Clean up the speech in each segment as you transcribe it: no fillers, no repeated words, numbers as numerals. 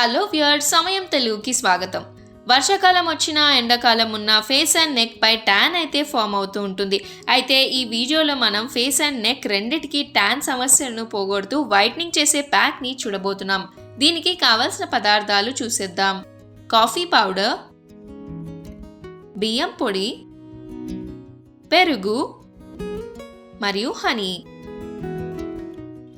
Hello viewers, సమయం తెలుగుకి స్వాగతం. వర్షాకాలం వచ్చినా ఎండాకాలం ఉన్న ఫేస్ అండ్ నెక్ పై ట్యాన్ అయితే ఫామ్ అవుతూ ఉంటుంది. అయితే ఈ వీడియోలో మనం ఫేస్ అండ్ నెక్ రెండిటికి ట్యాన్ సమస్యలను పోగొడుతూ వైట్నింగ్ చేసే ప్యాక్ని చూడబోతున్నాం. దీనికి కావలసిన పదార్థాలు చూసేద్దాం. కాఫీ పౌడర్, బియ్యం పొడి, పెరుగు మరియు హనీ.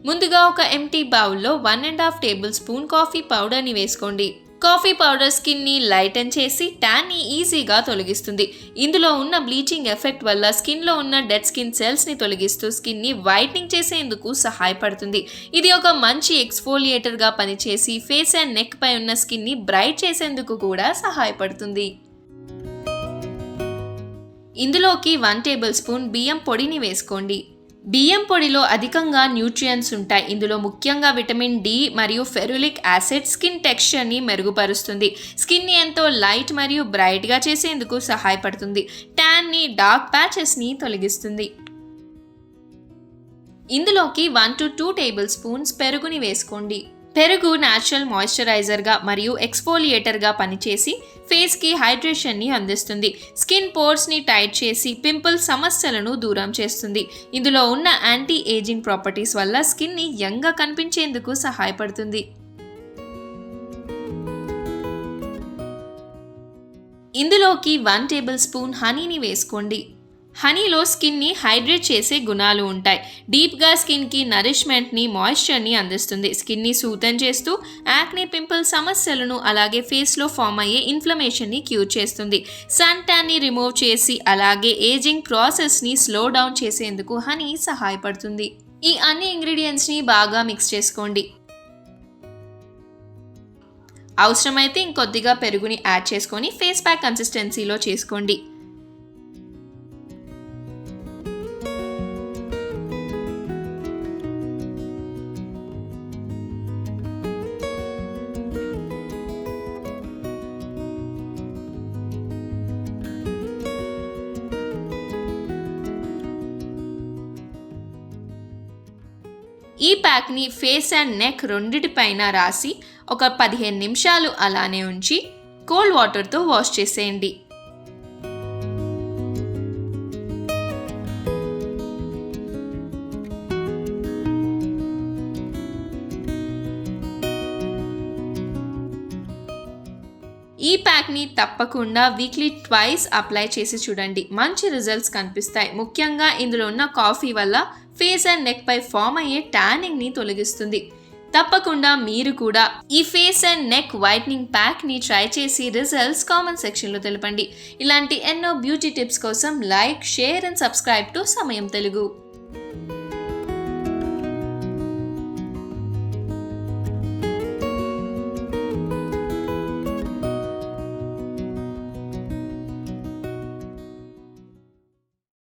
ముందుగా ఒక ఎంటీ బౌల్లో 1.5 టేబుల్ స్పూన్ కాఫీ పౌడర్ని వేసుకోండి. కాఫీ పౌడర్ స్కిన్ని లైటన్ చేసి ట్యాన్ని ఈజీగా తొలగిస్తుంది. ఇందులో ఉన్న బ్లీచింగ్ ఎఫెక్ట్ వల్ల స్కిన్లో ఉన్న డెడ్ స్కిన్ సెల్స్ని తొలగిస్తూ స్కిన్ని వైట్నింగ్ చేసేందుకు సహాయపడుతుంది. ఇది ఒక మంచి ఎక్స్ఫోలియేటర్గా పనిచేసి ఫేస్ అండ్ నెక్ పై ఉన్న స్కిన్ని బ్రైట్ చేసేందుకు కూడా సహాయపడుతుంది. ఇందులోకి 1 టేబుల్ స్పూన్ బియ్యం పొడిని వేసుకోండి. బియ్యం పొడిలో అధికంగా న్యూట్రియంట్స్ ఉంటాయి. ఇందులో ముఖ్యంగా విటమిన్ డి మరియు ఫెరులిక్ యాసిడ్ స్కిన్ టెక్స్చర్ని మెరుగుపరుస్తుంది. స్కిన్ని ఎంతో లైట్ మరియు బ్రైట్గా చేసేందుకు సహాయపడుతుంది. ట్యాన్ని, డార్క్ ప్యాచెస్ని తొలగిస్తుంది. ఇందులోకి 1 to 2 టేబుల్ స్పూన్స్ పెరుగుని వేసుకోండి. పెరుగు న్యాచురల్ మాయిశ్చరైజర్గా మరియు ఎక్స్ఫోలియేటర్గా పనిచేసి ఫేస్కి హైడ్రేషన్ని అందిస్తుంది. స్కిన్ పోర్స్ని టైట్ చేసి పింపుల్ సమస్యలను దూరం చేస్తుంది. ఇందులో ఉన్న యాంటీ ఏజింగ్ ప్రాపర్టీస్ వల్ల స్కిన్ని యంగ్గా కనిపించేందుకు సహాయపడుతుంది. ఇందులోకి 1 టేబుల్ స్పూన్ హనీని వేసుకోండి. హనీలో స్కిన్ని హైడ్రేట్ చేసే గుణాలు ఉంటాయి. డీప్గా స్కిన్కి నరిష్మెంట్ని, మాయిశ్చర్ని అందిస్తుంది. స్కిన్ని సూతన్ చేస్తూ యాక్నే, పింపుల్ సమస్యలను, అలాగే ఫేస్లో ఫామ్ అయ్యే ఇన్ఫ్లమేషన్ని క్యూర్ చేస్తుంది. సన్ ట్యాన్ని రిమూవ్ చేసి అలాగే ఏజింగ్ ప్రాసెస్ని స్లో డౌన్ చేసేందుకు హనీ సహాయపడుతుంది. ఈ అన్ని ఇంగ్రీడియంట్స్ని బాగా మిక్స్ చేసుకోండి. అవసరమైతే ఇంకొద్దిగా పెరుగుని యాడ్ చేసుకొని ఫేస్ ప్యాక్ కన్సిస్టెన్సీలో చేసుకోండి. ఈ ప్యాక్ని ఫేస్ అండ్ నెక్ రెండిటిపైన రాసి ఒక 15 నిమిషాలు అలానే ఉంచి కోల్డ్ వాటర్తో వాష్ చేసేయండి. ఈ ప్యాక్ని తప్పకుండా వీక్లీ ట్వైస్ అప్లై చేసి చూడండి. మంచి రిజల్ట్స్ కనిపిస్తాయి. ముఖ్యంగా ఇందులో ఉన్న కాఫీ వల్ల ఫేస్ అండ్ నెక్ పై ఫామ్ అయ్యే ట్యానింగ్ని తొలగిస్తుంది. తప్పకుండా మీరు కూడా ఈ ఫేస్ అండ్ నెక్ వైట్నింగ్ ప్యాక్ని ట్రై చేసి రిజల్ట్స్ కామెంట్ సెక్షన్లో తెలపండి. ఇలాంటి ఎన్నో బ్యూటీ టిప్స్ కోసం like, share and subscribe to Samayam Telugu.